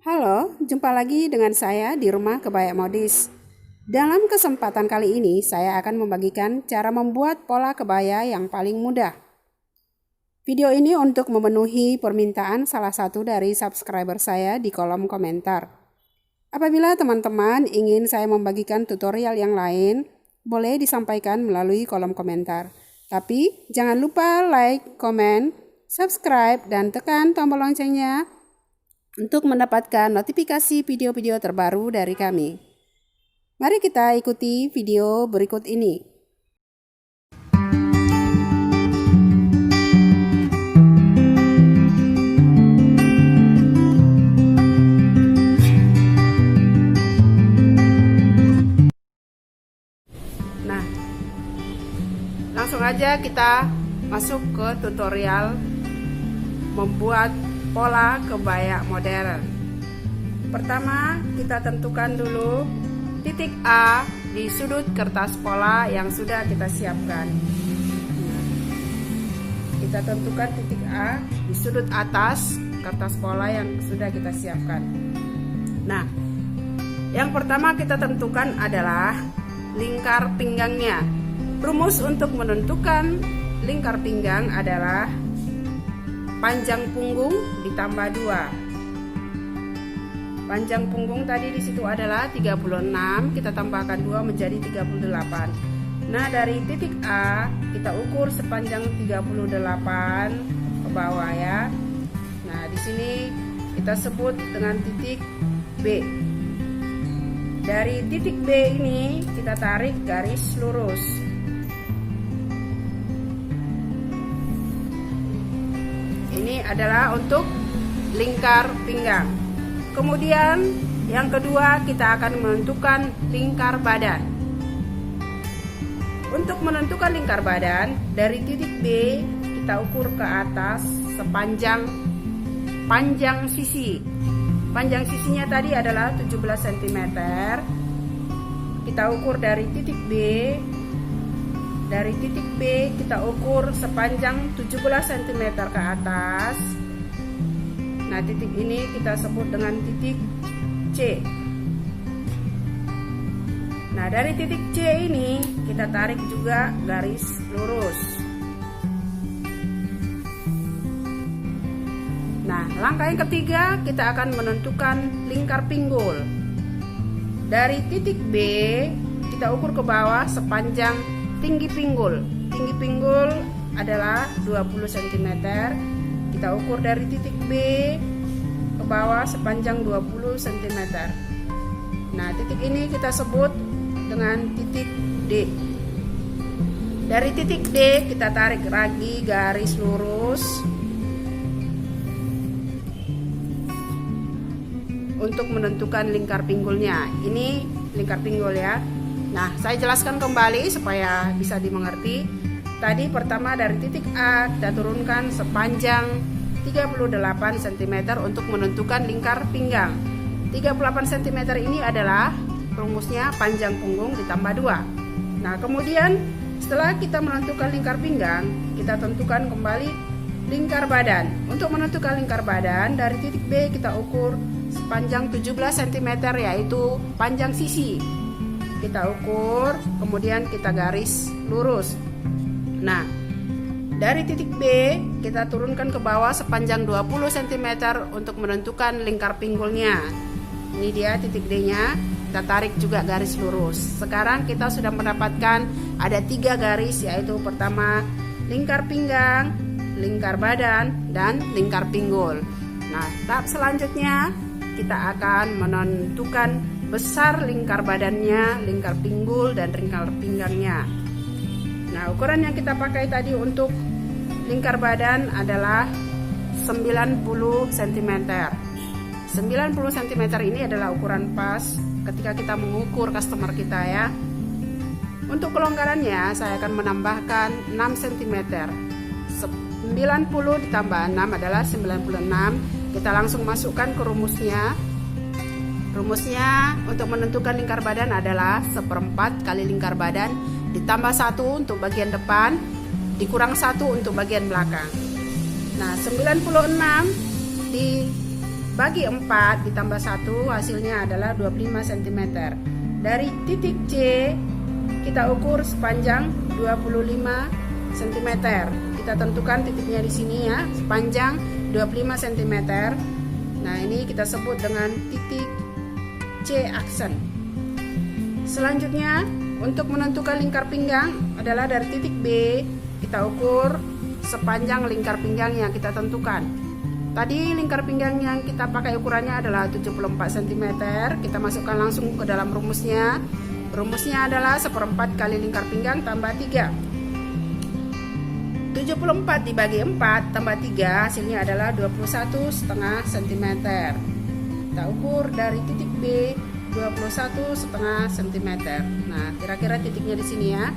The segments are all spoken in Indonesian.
Halo, jumpa lagi dengan saya di Rumah Kebaya Modis. Dalam kesempatan kali ini, saya akan membagikan cara membuat pola kebaya yang paling mudah. Video ini untuk memenuhi permintaan salah satu dari subscriber saya di kolom komentar. Apabila teman-teman ingin saya membagikan tutorial yang lain, boleh disampaikan melalui kolom komentar. Tapi jangan lupa like, komen, subscribe, dan tekan tombol loncengnya untuk mendapatkan notifikasi video-video terbaru dari kami. Mari kita ikuti video berikut ini. Nah, langsung aja kita masuk ke tutorial membuat pola kebaya modern. Pertama, kita tentukan dulu titik A di sudut kertas pola yang sudah kita siapkan. Kita tentukan titik A di sudut atas kertas pola yang sudah kita siapkan. Nah, yang pertama kita tentukan adalah lingkar pinggangnya. Rumus untuk menentukan lingkar pinggang adalah panjang punggung ditambah 2. Panjang punggung tadi di situ adalah 36, kita tambahkan 2 menjadi 38. Nah, dari titik A kita ukur sepanjang 38 ke bawah ya. Nah, di sini kita sebut dengan titik B. Dari titik B ini kita tarik garis lurus. Ini adalah untuk lingkar pinggang. Kemudian yang kedua kita akan menentukan lingkar badan. Untuk menentukan lingkar badan, dari titik B kita ukur ke atas sepanjang panjang sisi. Panjang sisinya tadi adalah 17 cm. Kita ukur dari titik B. Dari titik B kita ukur sepanjang 17 cm ke atas. Nah, titik ini kita sebut dengan titik C. Nah, dari titik C ini kita tarik juga garis lurus. Nah, langkah yang ketiga kita akan menentukan lingkar pinggul. Dari titik B kita ukur ke bawah sepanjang tinggi pinggul. Tinggi pinggul adalah 20 cm. Kita ukur dari titik B ke bawah sepanjang 20 cm. Nah, titik ini kita sebut dengan titik D. Dari titik D kita tarik lagi garis lurus untuk menentukan lingkar pinggulnya. Ini lingkar pinggul ya. Nah, saya jelaskan kembali supaya bisa dimengerti. Tadi pertama dari titik A kita turunkan sepanjang 38 cm untuk menentukan lingkar pinggang. 38 cm ini adalah rumusnya panjang punggung ditambah 2. Nah, kemudian setelah kita menentukan lingkar pinggang, kita tentukan kembali lingkar badan. Untuk menentukan lingkar badan, dari titik B kita ukur sepanjang 17 cm yaitu panjang sisi. Kita ukur, kemudian kita garis lurus. Nah, dari titik B kita turunkan ke bawah sepanjang 20 cm untuk menentukan lingkar pinggulnya. Ini dia titik D-nya. Kita tarik juga garis lurus. Sekarang kita sudah mendapatkan ada 3 garis, yaitu pertama lingkar pinggang, lingkar badan, dan lingkar pinggul. Nah, tahap selanjutnya kita akan menentukan besar lingkar badannya, lingkar pinggul, dan lingkar pinggangnya. Nah, ukuran yang kita pakai tadi untuk lingkar badan adalah 90 cm. 90 cm ini adalah ukuran pas ketika kita mengukur customer kita ya. Untuk kelonggarannya saya akan menambahkan 6 cm. 90 ditambah 6 adalah 96. Kita langsung masukkan ke rumusnya. Rumusnya untuk menentukan lingkar badan adalah 1/4 kali lingkar badan ditambah 1 untuk bagian depan dikurang 1 untuk bagian belakang. Nah, 96 bagi 4 ditambah 1 hasilnya adalah 25 cm. Dari titik C kita ukur sepanjang 25 cm. Kita tentukan titiknya di sini ya, sepanjang 25 cm. Nah, ini kita sebut dengan titik C aksen. Selanjutnya, untuk menentukan lingkar pinggang adalah dari titik B kita ukur sepanjang lingkar pinggang yang kita tentukan. Tadi lingkar pinggang yang kita pakai ukurannya adalah 74 cm. Kita masukkan langsung ke dalam rumusnya. Rumusnya adalah 1/4 kali lingkar pinggang tambah 3. 74 dibagi 4 tambah 3 hasilnya adalah 21,5 cm. Kita ukur dari titik B 21,5 cm. Nah, kira-kira titiknya di sini ya.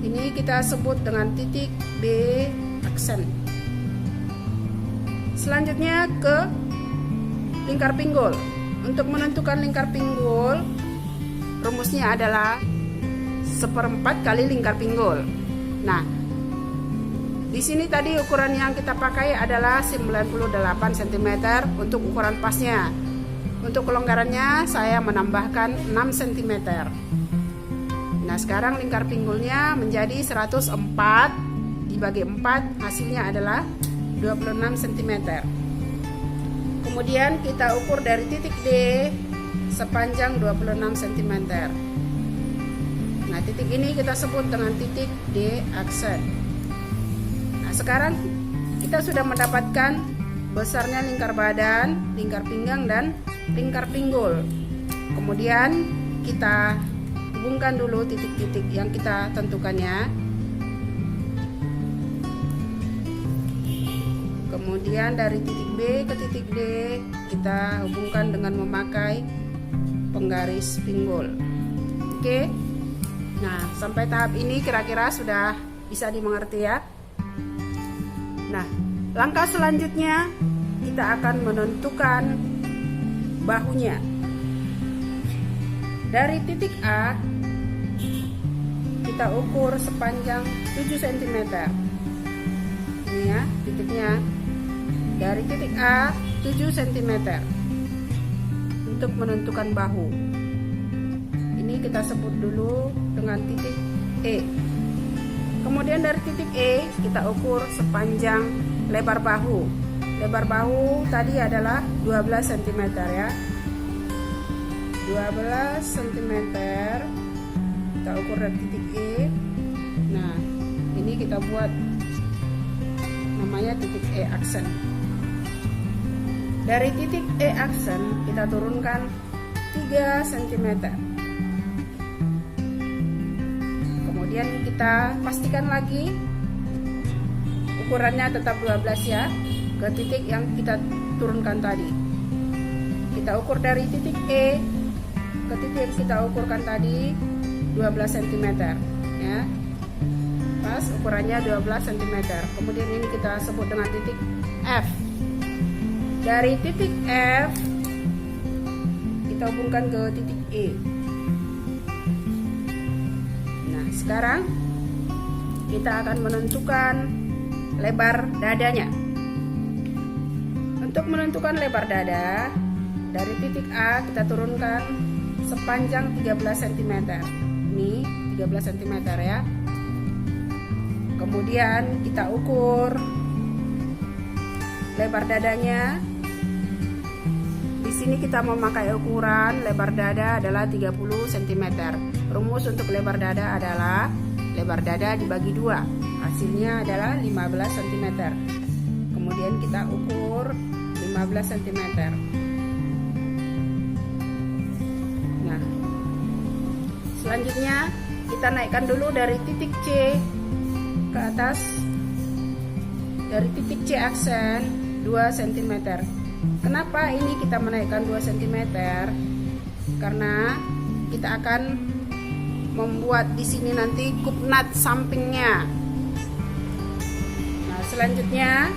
Ini kita sebut dengan titik B aksen. Selanjutnya ke lingkar pinggul. Untuk menentukan lingkar pinggul, rumusnya adalah 1/4 kali lingkar pinggul. Nah, di sini tadi ukuran yang kita pakai adalah 98 cm untuk ukuran pasnya. Untuk kelonggarannya saya menambahkan 6 cm. Nah, sekarang lingkar pinggulnya menjadi 104 dibagi 4 hasilnya adalah 26 cm. Kemudian kita ukur dari titik D sepanjang 26 cm. Nah, titik ini kita sebut dengan titik D aksen. Nah, sekarang kita sudah mendapatkan besarnya lingkar badan, lingkar pinggang, dan lingkar pinggul. Kemudian kita hubungkan dulu titik-titik yang kita tentukannya. Kemudian dari titik B ke titik D kita hubungkan dengan memakai penggaris pinggul. Oke. Nah, sampai tahap ini kira-kira sudah bisa dimengerti ya. Nah, langkah selanjutnya kita akan menentukan bahunya. Dari titik A kita ukur sepanjang 7 cm. Ini ya titiknya. Dari titik A 7 cm untuk menentukan bahu. Ini kita sebut dulu dengan titik E. Kemudian dari titik E kita ukur sepanjang lebar bahu. Lebar bahu tadi adalah 12 cm ya. 12 cm kita ukur dari titik E. Nah, ini kita buat namanya titik E aksen. Dari titik E aksen kita turunkan 3 cm. Kemudian kita pastikan lagi ukurannya tetap 12 ya, ke titik yang kita turunkan tadi. Kita ukur dari titik E ke titik yang kita ukurkan tadi 12 cm ya. Pas ukurannya 12 cm. Kemudian ini kita sebut dengan titik F. Dari titik F kita hubungkan ke titik E. Nah, sekarang kita akan menentukan lebar dadanya. Untuk menentukan lebar dada, dari titik A kita turunkan sepanjang 13 cm. Ini 13 cm ya. Kemudian kita ukur lebar dadanya. Di sini kita memakai ukuran lebar dada adalah 30 cm. Rumus untuk lebar dada adalah lebar dada dibagi 2. Hasilnya adalah 15 cm. Kemudian kita ukur 15 cm. Nah, selanjutnya kita naikkan dulu dari titik C ke atas. Dari titik C aksen 2 cm. Kenapa ini kita menaikkan 2 cm? Karena kita akan membuat di sini nanti kupnat sampingnya. Nah, selanjutnya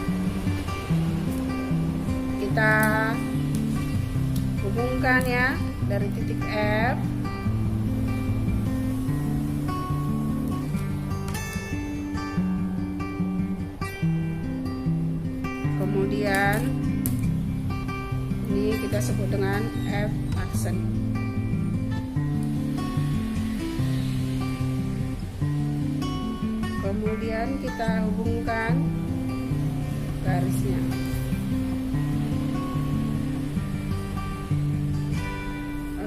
kita hubungkan ya dari titik F. Kemudian Ini kita sebut dengan F accent. Kemudian kita hubungkan garisnya.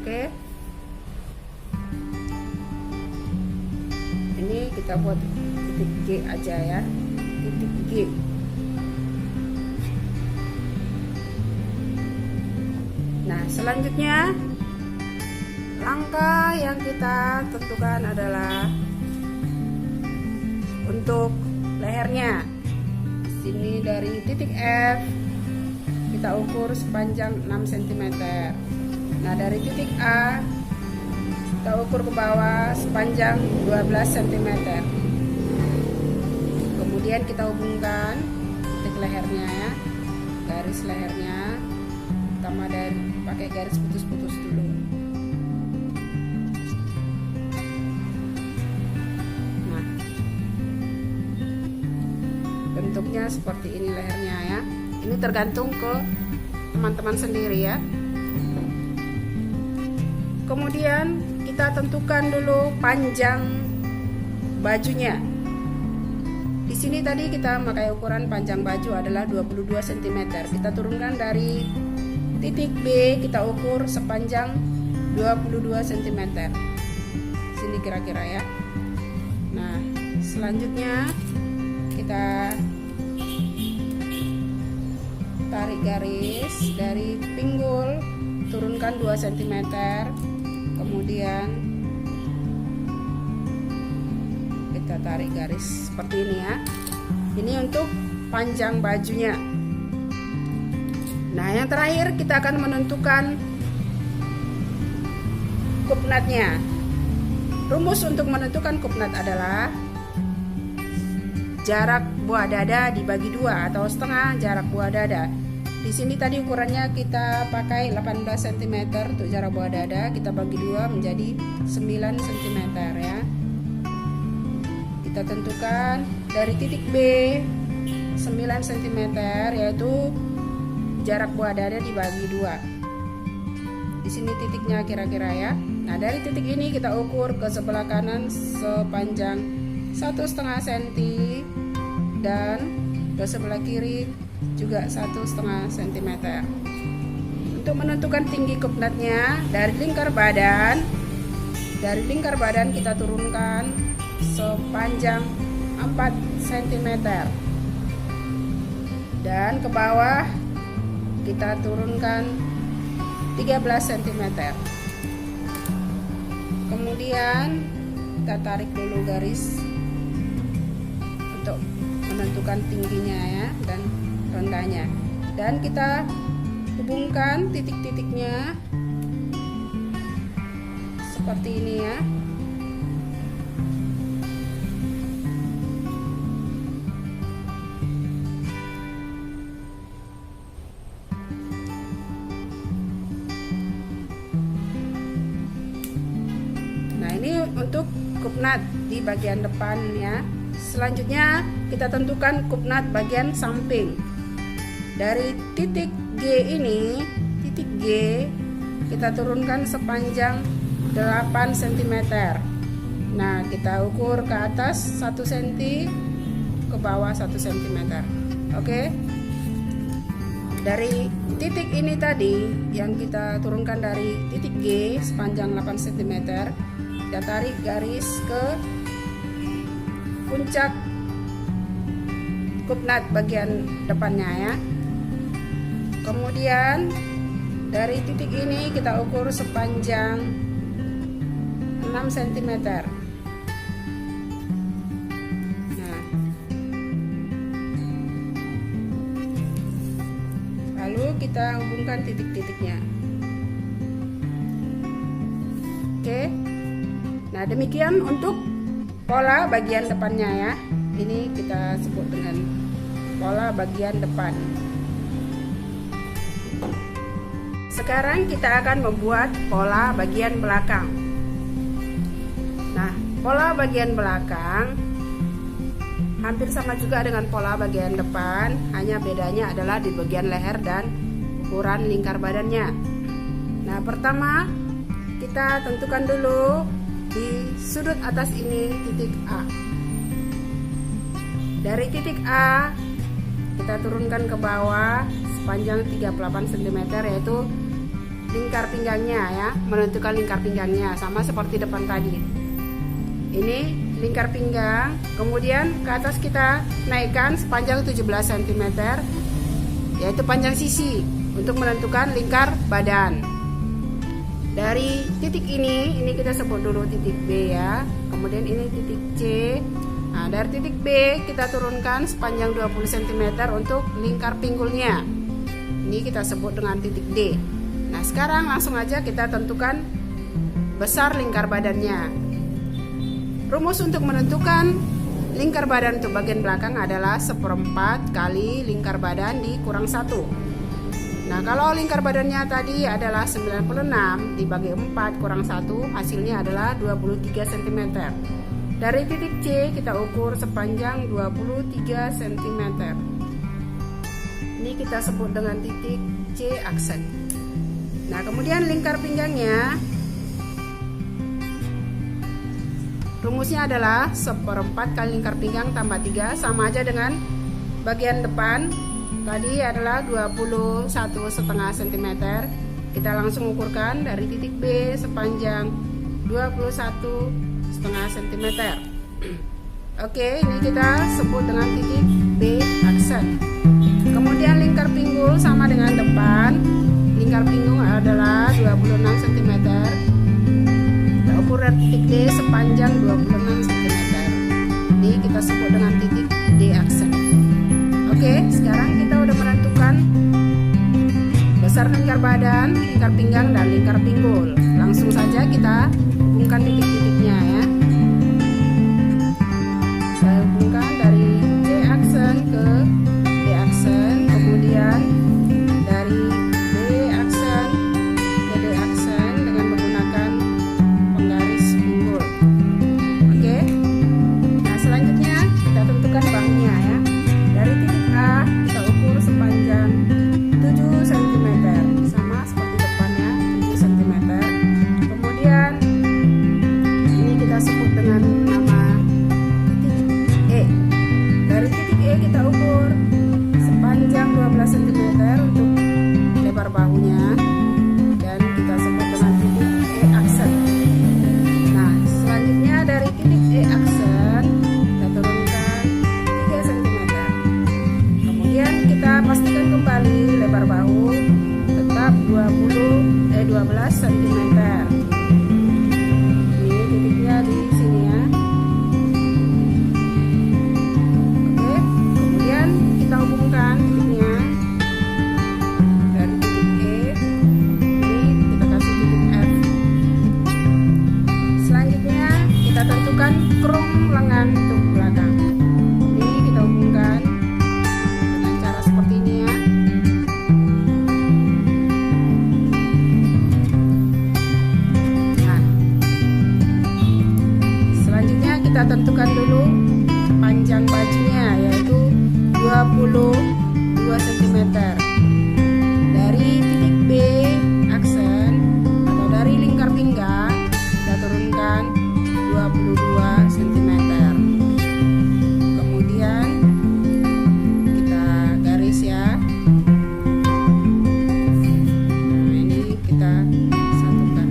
Oke. Ini kita buat titik G aja ya. Titik G. Nah, selanjutnya langkah yang kita tentukan adalah untuk lehernya. Sini dari titik F kita ukur sepanjang 6 cm. Nah, dari titik A kita ukur ke bawah sepanjang 12 cm. Kemudian kita hubungkan titik lehernya ya. Garis lehernya pertama dari pakai garis putus-putus dulu. Nah, bentuknya seperti ini lehernya ya. Ini tergantung ke teman-teman sendiri ya. Kemudian kita tentukan dulu panjang bajunya. Di sini tadi kita pakai ukuran panjang baju adalah 22 cm. Kita turunkan dari titik B, kita ukur sepanjang 22 cm. Sini kira-kira ya. Nah, selanjutnya kita tarik garis dari pinggul, turunkan 2 cm. Kemudian kita tarik garis seperti ini ya. Ini untuk panjang bajunya. Nah, yang terakhir kita akan menentukan kupnatnya. Rumus untuk menentukan kupnat adalah jarak buah dada dibagi 2 atau setengah jarak buah dada. Di sini tadi ukurannya kita pakai 18 cm untuk jarak buah dada, kita bagi 2 menjadi 9 cm ya. Kita tentukan dari titik B 9 cm, yaitu jarak buah dada dibagi 2. Di sini titiknya kira-kira ya. Nah, dari titik ini kita ukur ke sebelah kanan sepanjang 1,5 cm dan ke sebelah kiri juga 1,5 cm. Untuk menentukan tinggi kupnatnya dari lingkar badan kita turunkan sepanjang 4 cm dan ke bawah kita turunkan 13 cm. Kemudian kita tarik dulu garis untuk menentukan tingginya ya dan rendahnya, dan kita hubungkan titik-titiknya seperti ini ya. Nah, ini untuk kupnat di bagian depan ya. Selanjutnya kita tentukan kupnat bagian samping. Dari titik G ini, titik G kita turunkan sepanjang 8 cm. Nah, kita ukur ke atas 1 cm, ke bawah 1 cm. Oke. Dari titik ini tadi yang kita turunkan dari titik G sepanjang 8 cm, kita tarik garis ke puncak kupnat bagian depannya ya. Kemudian dari titik ini kita ukur sepanjang 6 cm. Nah, lalu kita hubungkan titik-titiknya. Oke. Nah, demikian untuk pola bagian depannya ya. Ini kita sebut dengan pola bagian depan. Sekarang kita akan membuat pola bagian belakang. Nah, pola bagian belakang hampir sama juga dengan pola bagian depan, hanya bedanya adalah di bagian leher dan ukuran lingkar badannya. Nah, pertama kita tentukan dulu di sudut atas ini titik A. Dari titik A kita turunkan ke bawah sepanjang 38 cm, yaitu lingkar pinggangnya ya, menentukan lingkar pinggangnya sama seperti depan tadi. Ini lingkar pinggang, kemudian ke atas kita naikkan sepanjang 17 cm, yaitu panjang sisi untuk menentukan lingkar badan. Dari titik ini kita sebut dulu titik B ya, kemudian ini titik C. Nah, dari titik B kita turunkan sepanjang 20 cm untuk lingkar pinggulnya. Ini kita sebut dengan titik D. Nah, sekarang langsung aja kita tentukan besar lingkar badannya. Rumus untuk menentukan lingkar badan untuk bagian belakang adalah 1/4 kali lingkar badan dikurang 1. Nah, kalau lingkar badannya tadi adalah 96 dibagi 4 kurang 1, hasilnya adalah 23 cm. Dari titik C kita ukur sepanjang 23 cm. Ini kita sebut dengan titik C aksen. Nah, kemudian lingkar pinggangnya, rumusnya adalah 1/4 kali lingkar pinggang tambah 3, sama aja dengan bagian depan tadi adalah 21,5 cm. Kita langsung ukurkan dari titik B sepanjang 21,5 cm. Oke, ini kita sebut dengan titik B aksen. Kemudian lingkar pinggul sama dengan depan. Lingkar pinggul adalah 26 cm. Kita ukur dari titik D sepanjang 26 cm. Ini kita sebut dengan titik D aksen. Oke, sekarang kita udah menentukan besar lingkar badan, lingkar pinggang, dan lingkar pinggul. Langsung saja kita hubungkan titik-titiknya ya. Saya hubungkan dari C aksen ke D aksen, kemudian dari D aksen ke D aksen dengan menggunakan penggaris pinggul. Oke. Nah, selanjutnya kita tentukan bahunya ya. Dari titik A kita ukur sepanjang 7 cm, sama seperti depannya 7 cm. Kemudian ini kita sebut dengan nama titik E. Dari titik E kita ukur sepanjang 12 cm untuk lebar bahunya, dan kita sebut dengan titik E aksen. Nah, selanjutnya dari titik E aksen kita turunkan 3 cm. Kemudian kita pastikan kembali lebar bahu tetap 12 cm. Ini titiknya di sini ya. Oke, kemudian kita hubungkan titiknya dari titik E. Ini kita kasih titik F. Selanjutnya kita tentukan krum lengan untuk belakang. Ini kita hubungkan dengan cara seperti ini ya. Nah, selanjutnya kita tentukan dulu panjang bajunya, yaitu 22 cm. Dari titik B aksen atau dari lingkar pinggang kita turunkan 22 cm. Kemudian kita garis ya. Nah, ini kita satukan.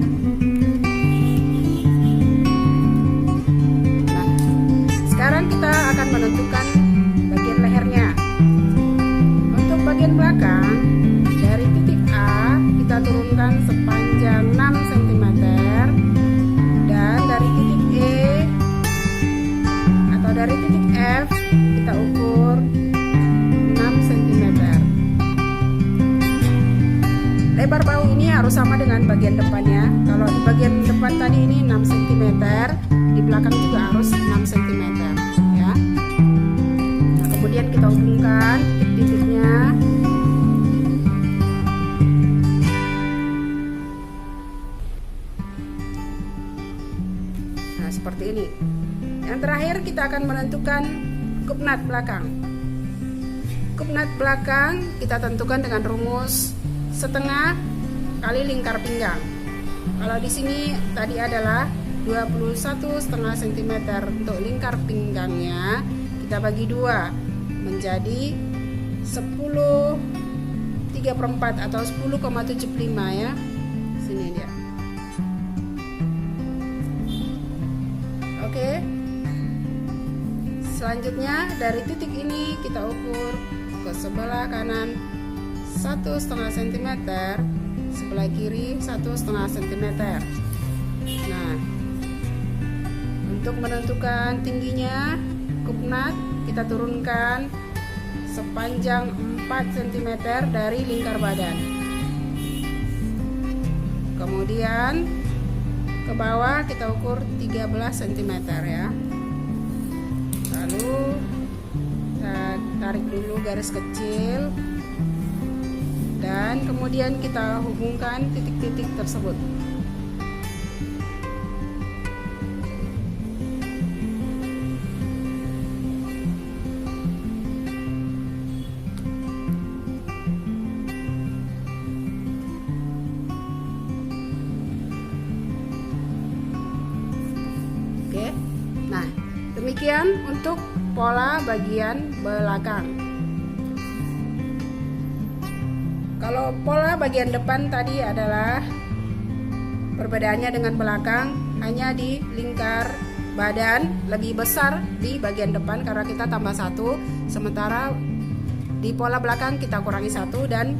Nah, sekarang kita akan menentukan bagian lehernya. Untuk bagian belakang, dari titik A kita turunkan sepanjang 6 cm, dan dari titik E atau dari titik F kita ukur 6 cm. Lebar bahu ini harus sama dengan bagian depannya. Kalau di bagian depan tadi ini 6 cm, di belakang juga harus 6 cm ya. Nah, kemudian kita hubungkan titik-titiknya. Nah, seperti ini. Yang terakhir kita akan menentukan kupnat belakang. Kupnat belakang kita tentukan dengan rumus setengah kali lingkar pinggang. Kalau di sini tadi adalah 21,5 cm untuk lingkar pinggangnya, kita bagi 2 menjadi 10/3/4 atau 10,75 ya. Sini dia. Oke. Selanjutnya dari titik ini kita ukur ke sebelah kanan 1,5 cm, sebelah kiri 1,5 cm. Nah, untuk menentukan tingginya kupnat kita turunkan sepanjang 4 cm dari lingkar badan. Kemudian ke bawah kita ukur 13 cm ya. Lalu kita tarik dulu garis kecil dan kemudian kita hubungkan titik-titik tersebut. Oke. Nah, demikian untuk pola bagian belakang. Kalau pola bagian depan tadi adalah perbedaannya dengan belakang hanya di lingkar badan lebih besar di bagian depan karena kita tambah 1, sementara di pola belakang kita kurangi 1, dan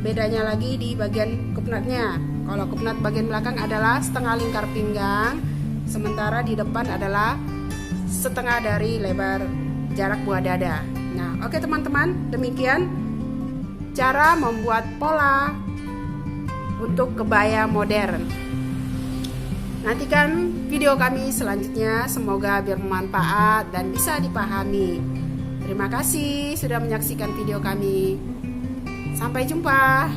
bedanya lagi di bagian kupnatnya. Kalau kupnat bagian belakang adalah setengah lingkar pinggang, sementara di depan adalah setengah dari lebar jarak buah dada. Nah, oke teman-teman, demikian cara membuat pola untuk kebaya modern. Nantikan video kami selanjutnya, semoga bermanfaat dan bisa dipahami. Terima kasih sudah menyaksikan video kami. Sampai jumpa.